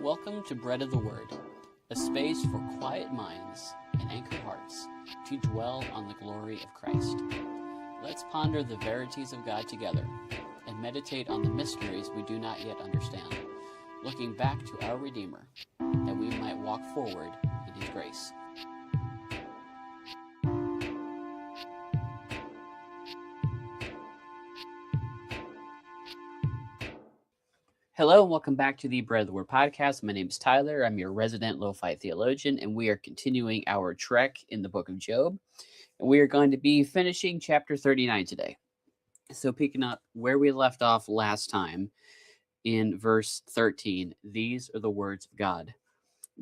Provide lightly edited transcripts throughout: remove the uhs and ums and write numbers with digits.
Welcome to Bread of the Word, a space for quiet minds and anchored hearts to dwell on the glory of Christ. Let's ponder the verities of God together and meditate on the mysteries we do not yet understand, looking back to our Redeemer, that we might walk forward in His grace. Hello and welcome back to the Bread of the Word podcast. My name is Tyler. I'm your resident Lo-Fi Theologian, and we are continuing our trek in the book of Job. And we are going to be finishing chapter 39 today. So picking up where we left off last time in verse 13, these are the words of God.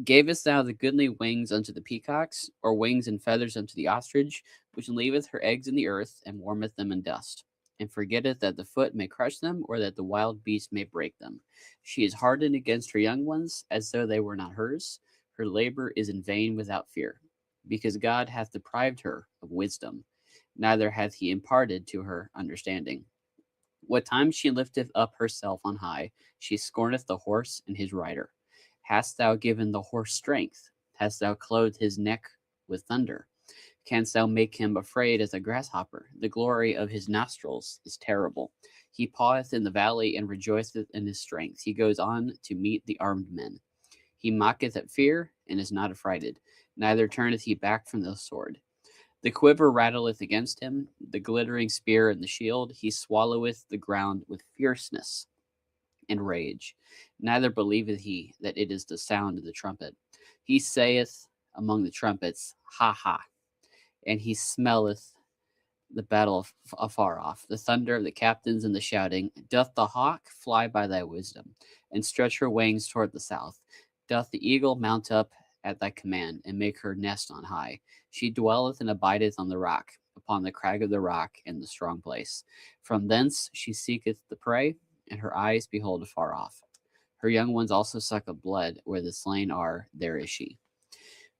Gavest thou the goodly wings unto the peacocks, or wings and feathers unto the ostrich, which leaveth her eggs in the earth, and warmeth them in dust, and forgetteth that the foot may crush them, or that the wild beast may break them. She is hardened against her young ones, as though they were not hers. Her labor is in vain without fear, because God hath deprived her of wisdom, neither hath he imparted to her understanding. What time she lifteth up herself on high, she scorneth the horse and his rider. Hast thou given the horse strength? Hast thou clothed his neck with thunder? Canst thou make him afraid as a grasshopper? The glory of his nostrils is terrible. He paweth in the valley and rejoiceth in his strength. He goes on to meet the armed men. He mocketh at fear and is not affrighted, neither turneth he back from the sword. The quiver rattleth against him, the glittering spear and the shield. He swalloweth the ground with fierceness and rage. Neither believeth he that it is the sound of the trumpet. He saith among the trumpets, Ha ha, and he smelleth the battle afar off, the thunder of the captains and the shouting. Doth the hawk fly by thy wisdom, and stretch her wings toward the south? Doth the eagle mount up at thy command, and make her nest on high? She dwelleth and abideth on the rock, upon the crag of the rock in the strong place. From thence she seeketh the prey, and her eyes behold afar off. Her young ones also suck of blood, where the slain are, there is she.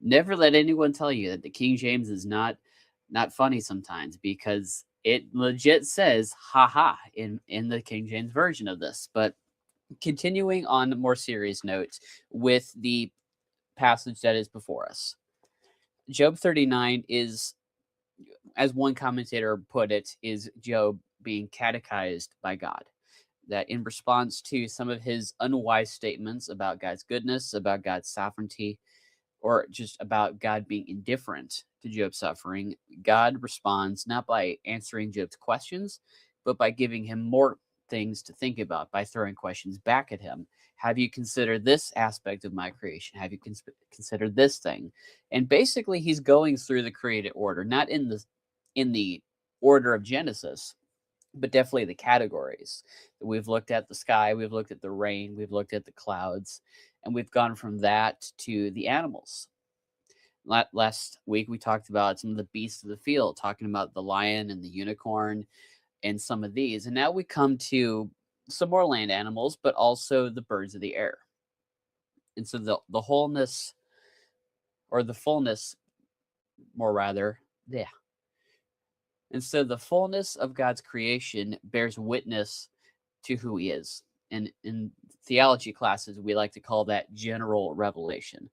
Never let anyone tell you that the King James is not funny sometimes, because it legit says ha ha in the King James version of this. But continuing on a more serious note with the passage that is before us. Job 39 is, as one commentator put it, is Job being catechized by God. That in response to some of his unwise statements about God's goodness, about God's sovereignty, or just about God being indifferent to Job's suffering, God responds not by answering Job's questions, but by giving him more things to think about, by throwing questions back at him. Have you considered this aspect of my creation? Have you considered this thing? And basically, he's going through the created order, not in the order of Genesis, but definitely the categories. We've looked at the sky, we've looked at the rain, we've looked at the clouds, and we've gone from that to the animals. Last week, we talked about some of the beasts of the field, talking about the lion and the unicorn and some of these. And now we come to some more land animals, but also the birds of the air. And so the wholeness, or the fullness, more rather, yeah. And so the fullness of God's creation bears witness to who he is. And in theology classes, we like to call that general revelation.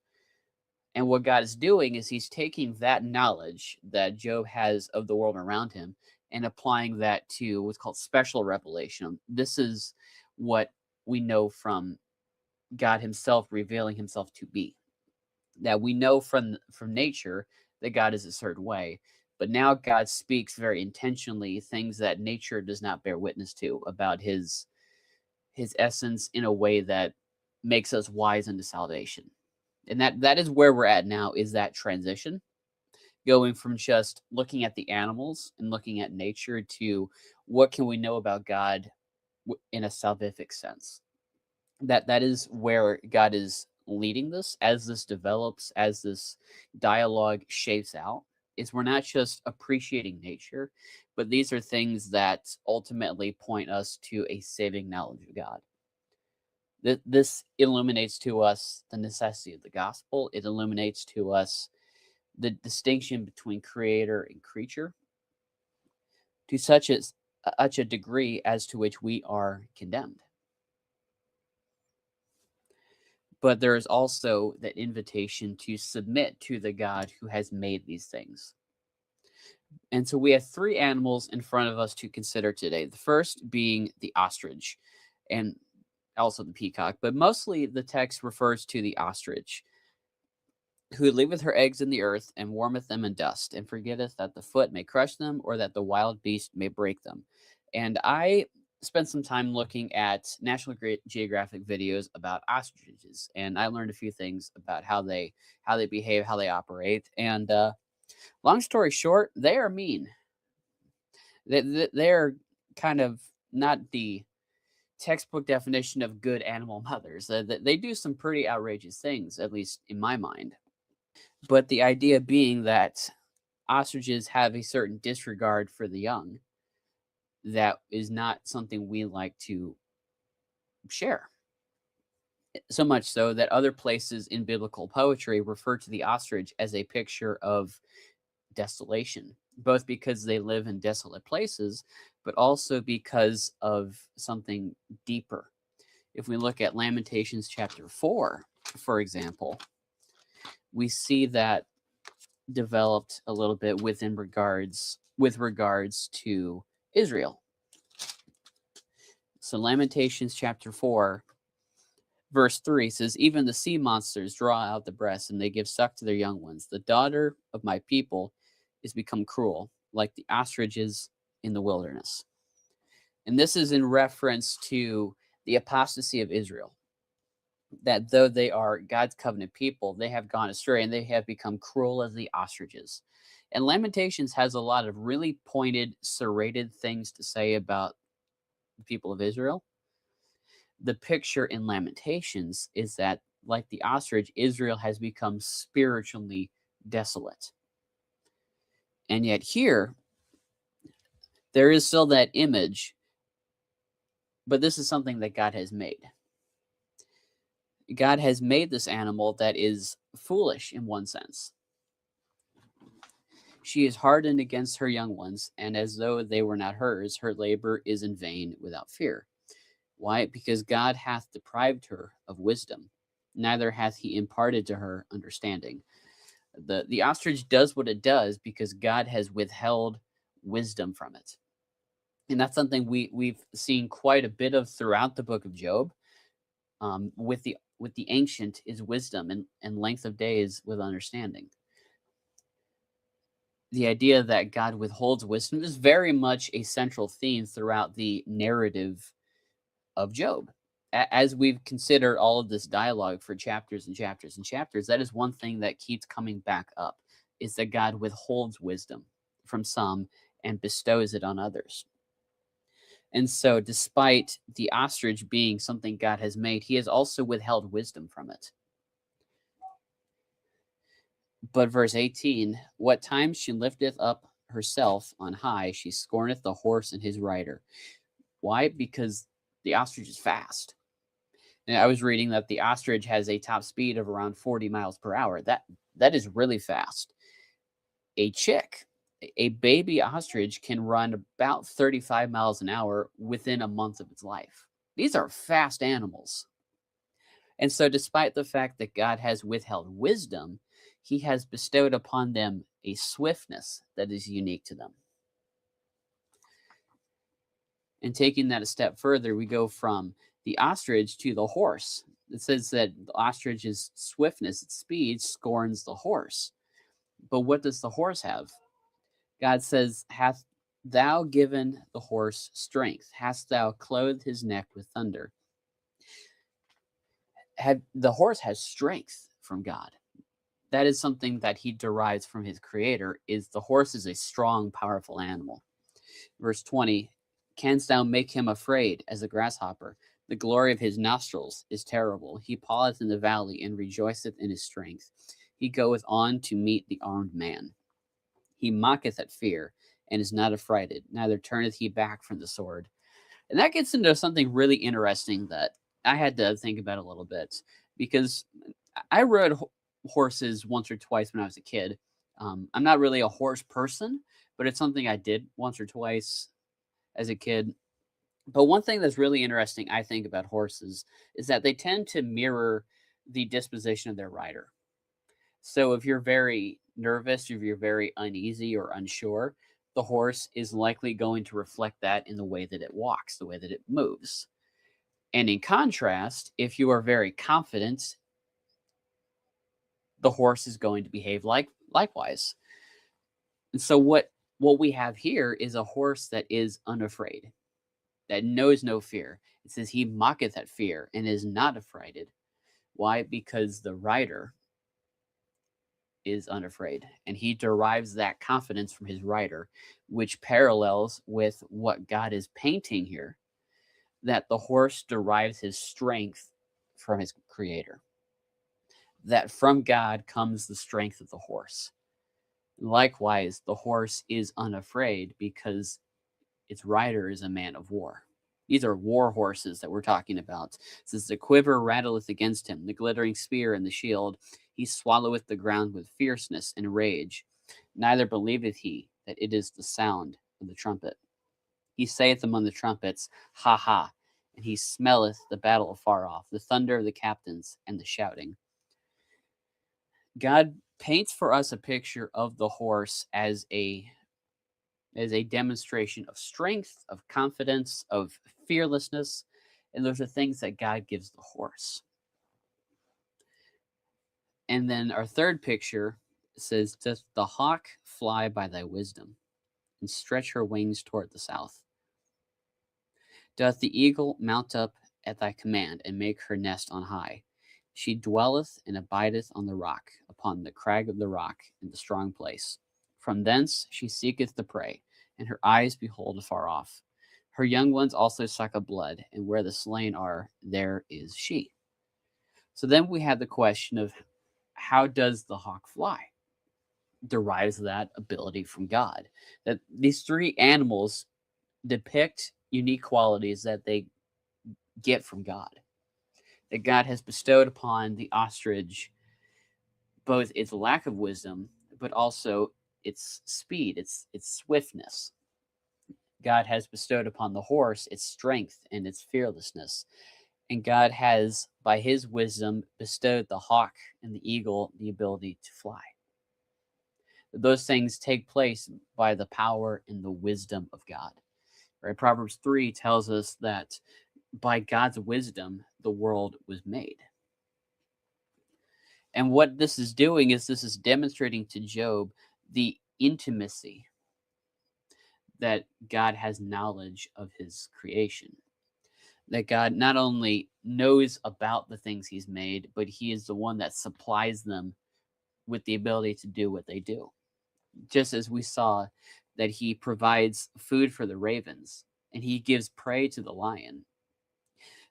And what God is doing is he's taking that knowledge that Job has of the world around him and applying that to what's called special revelation. This is what we know from God himself revealing himself to be. That we know from nature that God is a certain way, but now God speaks very intentionally things that nature does not bear witness to about his essence in a way that makes us wise unto salvation. And that is where we're at now, is that transition, going from just looking at the animals and looking at nature to what can we know about God in a salvific sense. That is where God is leading this, as this develops, as this dialogue shapes out, is we're not just appreciating nature, but these are things that ultimately point us to a saving knowledge of God. This illuminates to us the necessity of the gospel. It illuminates to us the distinction between creator and creature to such a degree as to which we are condemned. but there is also that invitation to submit to the God who has made these things. And so we have three animals in front of us to consider today. The first being the ostrich and also the peacock, but mostly the text refers to the ostrich, who leaveth her eggs in the earth and warmeth them in dust, and forgetteth that the foot may crush them or that the wild beast may break them. And I spent some time looking at National Geographic videos about ostriches, and I learned a few things about how they behave, how they operate. And long story short, they are mean. They're kind of not the textbook definition of good animal mothers. They do some pretty outrageous things, at least in my mind. But the idea being that ostriches have a certain disregard for the young that is not something we like to share. So much so that other places in biblical poetry refer to the ostrich as a picture of desolation, both because they live in desolate places, but also because of something deeper. If we look at Lamentations chapter 4, for example, we see that developed a little bit with regards to Israel. So Lamentations chapter 4 verse 3 says, even the sea monsters draw out the breast, and they give suck to their young ones. The daughter of my people is become cruel, like the ostriches in the wilderness. And this is in reference to the apostasy of Israel, that though they are God's covenant people, they have gone astray and they have become cruel as the ostriches. And Lamentations has a lot of really pointed, serrated things to say about the people of Israel. The picture in Lamentations is that, like the ostrich, Israel has become spiritually desolate. And yet here, there is still that image, but this is something that God has made. God has made this animal that is foolish in one sense. She is hardened against her young ones, and as though they were not hers, her labor is in vain without fear. Why? Because God hath deprived her of wisdom, neither hath he imparted to her understanding. The ostrich does what it does because God has withheld wisdom from it. And that's something we've seen quite a bit of throughout the book of Job. With the ancient is wisdom, and length of days with understanding. The idea that God withholds wisdom is very much a central theme throughout the narrative of Job. As we've considered all of this dialogue for chapters and chapters and chapters, that is one thing that keeps coming back up, is that God withholds wisdom from some and bestows it on others. And so, despite the ostrich being something God has made, he has also withheld wisdom from it. But verse 18, what time she lifteth up herself on high, she scorneth the horse and his rider. Why? Because the ostrich is fast. And I was reading that the ostrich has a top speed of around 40 miles per hour. That is really fast. A baby ostrich can run about 35 miles an hour within a month of its life. These are fast animals. And so, despite the fact that God has withheld wisdom, he has bestowed upon them a swiftness that is unique to them. And taking that a step further, we go from the ostrich to the horse. It says that the ostrich's swiftness, its speed, scorns the horse. But what does the horse have? God says, hath thou given the horse strength? Hast thou clothed his neck with thunder? The horse has strength from God. That is something that he derives from his creator, is the horse is a strong, powerful animal. Verse 20, canst thou make him afraid as a grasshopper? The glory of his nostrils is terrible. He paweth in the valley and rejoiceth in his strength. He goeth on to meet the armed man. He mocketh at fear and is not affrighted, neither turneth he back from the sword. And that gets into something really interesting that I had to think about a little bit, because I rode horses once or twice when I was a kid. I'm not really a horse person, but it's something I did once or twice as a kid. But one thing that's really interesting, I think, about horses is that they tend to mirror the disposition of their rider. So if you're very nervous, if you're very uneasy or unsure, the horse is likely going to reflect that in the way that it walks, the way that it moves. And in contrast, if you are very confident, the horse is going to behave likewise. And so what we have here is a horse that is unafraid, that knows no fear. It says he mocketh at fear and is not affrighted. Why? Because the rider is unafraid, and he derives that confidence from his rider, which parallels with what God is painting here, that the horse derives his strength from his creator, that from God comes the strength of the horse. Likewise, the horse is unafraid because its rider is a man of war. These are war horses that we're talking about. It says, the quiver rattleth against him, the glittering spear and the shield. He swalloweth the ground with fierceness and rage. Neither believeth he that it is the sound of the trumpet. He saith among the trumpets, Ha ha, and he smelleth the battle afar off, the thunder of the captains and the shouting. God paints for us a picture of the horse as a demonstration of strength, of confidence, of fearlessness, and those are things that God gives the horse. And then our third picture says, doth the hawk fly by thy wisdom, and stretch her wings toward the south? Doth the eagle mount up at thy command, and make her nest on high? She dwelleth and abideth on the rock, upon the crag of the rock, in the strong place. From thence she seeketh the prey, and her eyes behold afar off. Her young ones also suck up blood, and where the slain are, there is she. So then we have the question of, how does the hawk fly? Derives that ability from God. That these three animals depict unique qualities that they get from God. That God has bestowed upon the ostrich both its lack of wisdom, but also its speed, its swiftness. God has bestowed upon the horse its strength and its fearlessness. And God has, by his wisdom, bestowed the hawk and the eagle the ability to fly. Those things take place by the power and the wisdom of God. Right? Proverbs 3 tells us that by God's wisdom, the world was made. And what this is doing is this is demonstrating to Job the intimacy that God has knowledge of his creation. That God not only knows about the things he's made, but he is the one that supplies them with the ability to do what they do. Just as we saw that he provides food for the ravens and he gives prey to the lion,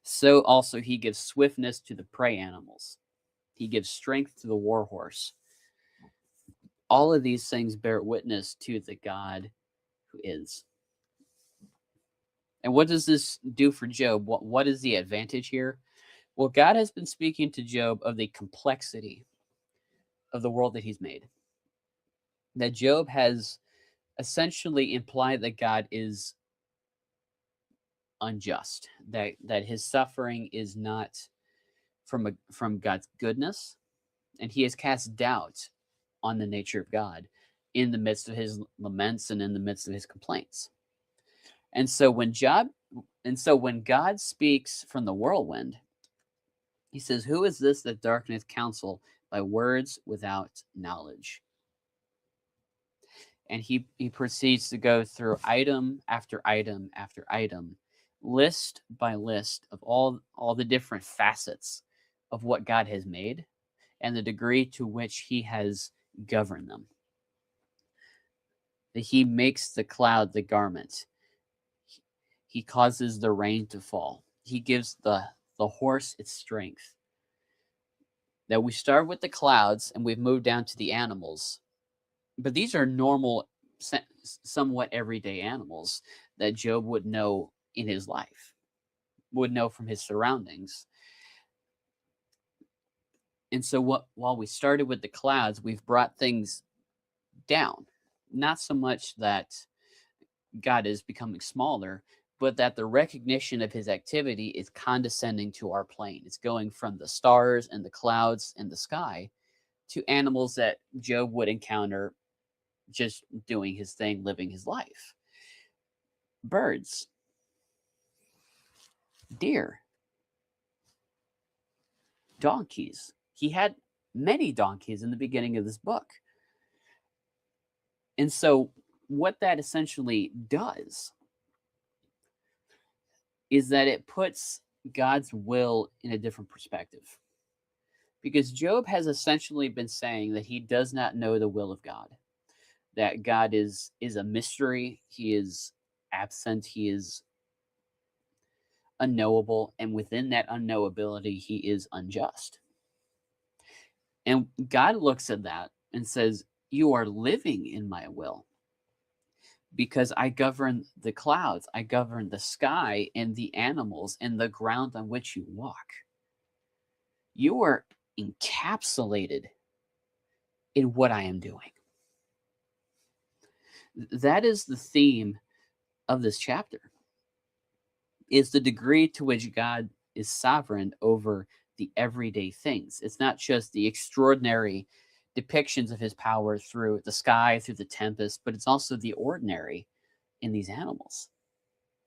so also he gives swiftness to the prey animals. He gives strength to the war horse. All of these things bear witness to the God who is. And what does this do for Job? What is the advantage here? Well, God has been speaking to Job of the complexity of the world that he's made. That Job has essentially implied that God is unjust, that his suffering is not from God's goodness, and he has cast doubt on the nature of God in the midst of his laments and in the midst of his complaints. And so when God speaks from the whirlwind, he says, who is this that darkeneth counsel by words without knowledge? And he proceeds to go through item after item after item, list by list of all the different facets of what God has made and the degree to which he has governed them. That he makes the cloud the garment. He causes the rain to fall. He gives the horse its strength. That we start with the clouds and we've moved down to the animals. But these are normal, somewhat everyday animals that Job would know in his life, would know from his surroundings. And so while we started with the clouds, we've brought things down. Not so much that God is becoming smaller, but that the recognition of his activity is condescending to our plane. It's going from the stars and the clouds and the sky to animals that Job would encounter just doing his thing, living his life. Birds, deer, donkeys. He had many donkeys in the beginning of this book. And so, what that essentially does is that it puts God's will in a different perspective. Because Job has essentially been saying that he does not know the will of God, that God is a mystery, he is absent, he is unknowable, and within that unknowability, he is unjust. And God looks at that and says, "You are living in my will because I govern the clouds, I govern the sky and the animals and the ground on which you walk. You are encapsulated in what I am doing." That is the theme of this chapter, is the degree to which God is sovereign over the everyday things. It's not just the extraordinary depictions of his power through the sky, through the tempest, but it's also the ordinary in these animals.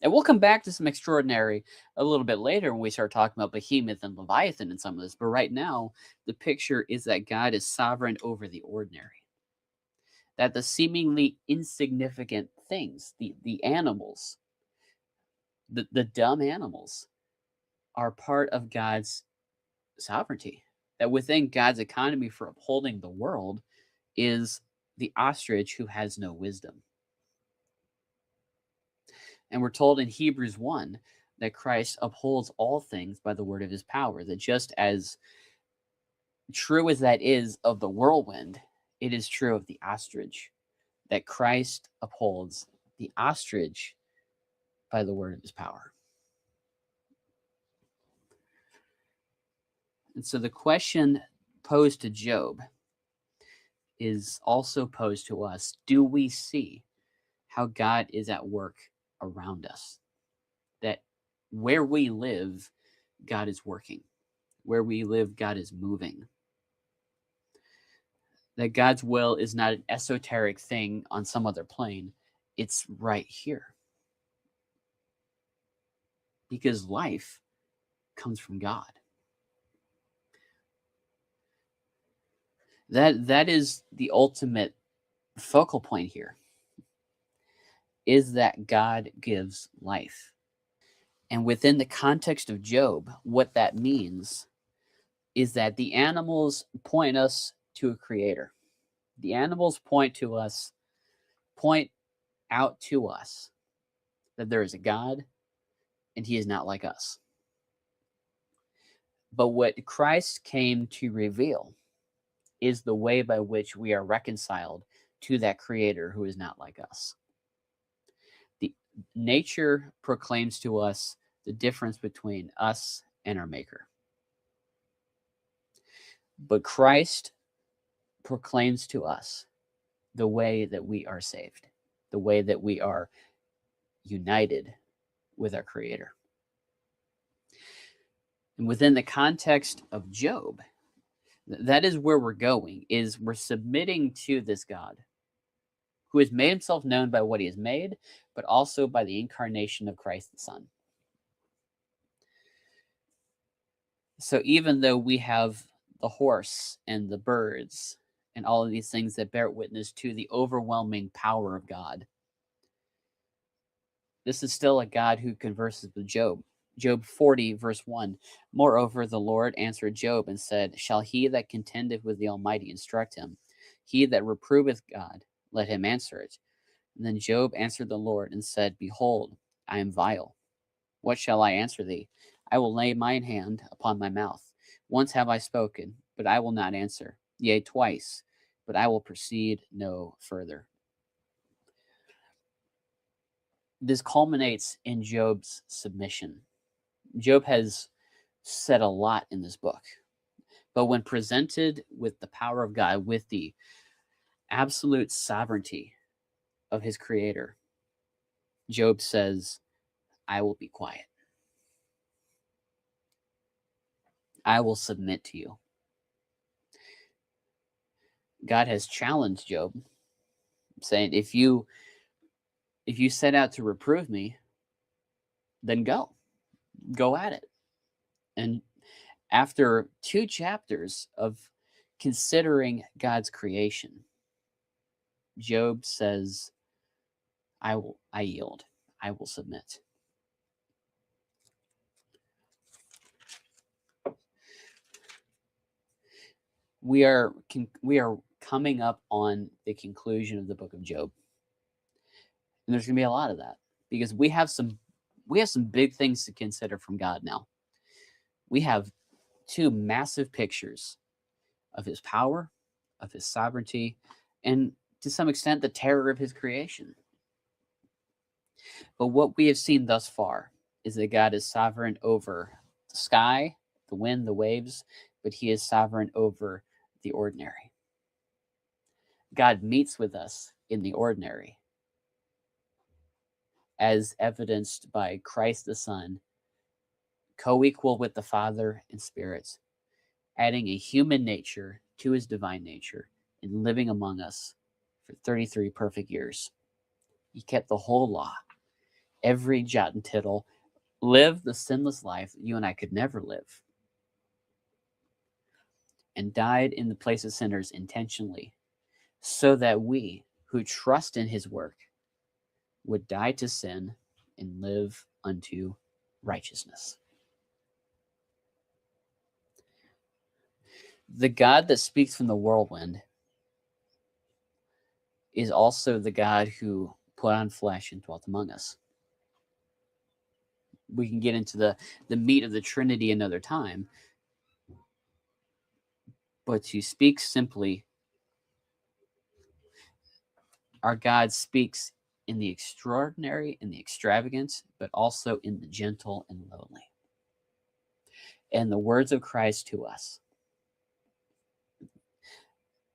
And we'll come back to some extraordinary a little bit later when we start talking about Behemoth and Leviathan and some of this. But right now, the picture is that God is sovereign over the ordinary. That the seemingly insignificant things, the animals, the dumb animals, are part of God's sovereignty. That within God's economy for upholding the world is the ostrich who has no wisdom. And we're told in Hebrews 1 that Christ upholds all things by the word of his power. That just as true as that is of the whirlwind, it is true of the ostrich. That Christ upholds the ostrich by the word of his power. And so the question posed to Job is also posed to us. Do we see how God is at work around us? That where we live, God is working. Where we live, God is moving. That God's will is not an esoteric thing on some other plane. It's right here. Because life comes from God. That is the ultimate focal point here, is that God gives life. And within the context of Job, what that means is that the animals point us to a creator. The animals point out to us that there is a God and he is not like us. But what Christ came to reveal is the way by which we are reconciled to that creator who is not like us. The nature proclaims to us the difference between us and our maker. But Christ proclaims to us the way that we are saved, the way that we are united with our creator. And within the context of Job, that is where we're going, is we're submitting to this God who has made himself known by what he has made, but also by the incarnation of Christ the Son. So even though we have the horse and the birds and all of these things that bear witness to the overwhelming power of God, this is still a God who converses with Job. Job 40, verse 1. Moreover, the Lord answered Job and said, Shall he that contendeth with the Almighty instruct him? He that reproveth God, let him answer it. And then Job answered the Lord and said, Behold, I am vile. What shall I answer thee? I will lay mine hand upon my mouth. Once have I spoken, but I will not answer. Yea, twice, but I will proceed no further. This culminates in Job's submission. Job has said a lot in this book, but when presented with the power of God, with the absolute sovereignty of his creator, Job says, I will be quiet. I will submit to you. God has challenged Job, saying, if you set out to reprove me, then go at it. And after 2 chapters of considering God's creation, Job says, I yield. I will submit. We are coming up on the conclusion of the book of Job. And there's going to be a lot of that because we have some big things to consider from God now. We have 2 massive pictures of his power, of his sovereignty, and to some extent the terror of his creation. But what we have seen thus far is that God is sovereign over the sky, the wind, the waves, but he is sovereign over the ordinary. God meets with us in the ordinary, as evidenced by Christ the Son, co-equal with the Father in spirits, adding a human nature to his divine nature and living among us for 33 perfect years. He kept the whole law, every jot and tittle, lived the sinless life that you and I could never live, and died in the place of sinners intentionally, so that we who trust in his work would die to sin and live unto righteousness. The God that speaks from the whirlwind is also the God who put on flesh and dwelt among us. We can get into the meat of the Trinity another time, but to speak simply, our God speaks in the extraordinary and the extravagant, but also in the gentle and lowly. And the words of Christ to us,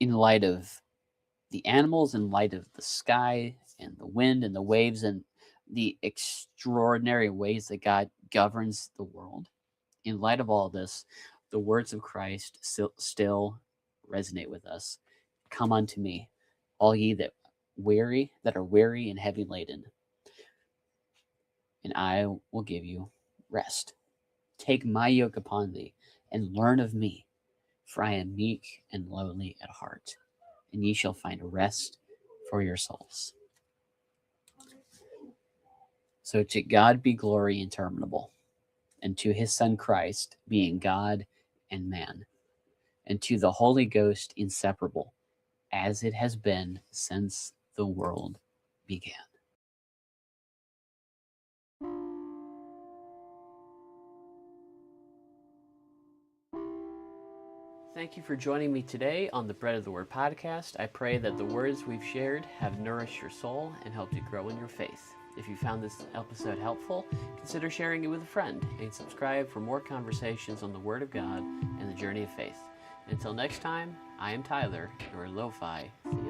in light of the animals, in light of the sky and the wind and the waves and the extraordinary ways that God governs the world, in light of all this, the words of Christ still resonate with us. Come unto me, all ye that are weary and heavy laden, and I will give you rest. Take my yoke upon thee and learn of me, for I am meek and lowly at heart, and ye shall find rest for your souls. So to God be glory interminable, and to his Son Christ, being God and man, and to the Holy Ghost inseparable, as it has been since the world began. Thank you for joining me today on the Bread of the Word podcast. I pray that the words we've shared have nourished your soul and helped you grow in your faith. If you found this episode helpful, consider sharing it with a friend and subscribe for more conversations on the Word of God and the journey of faith. Until next time, I am Tyler, your Lo-Fi Theologian.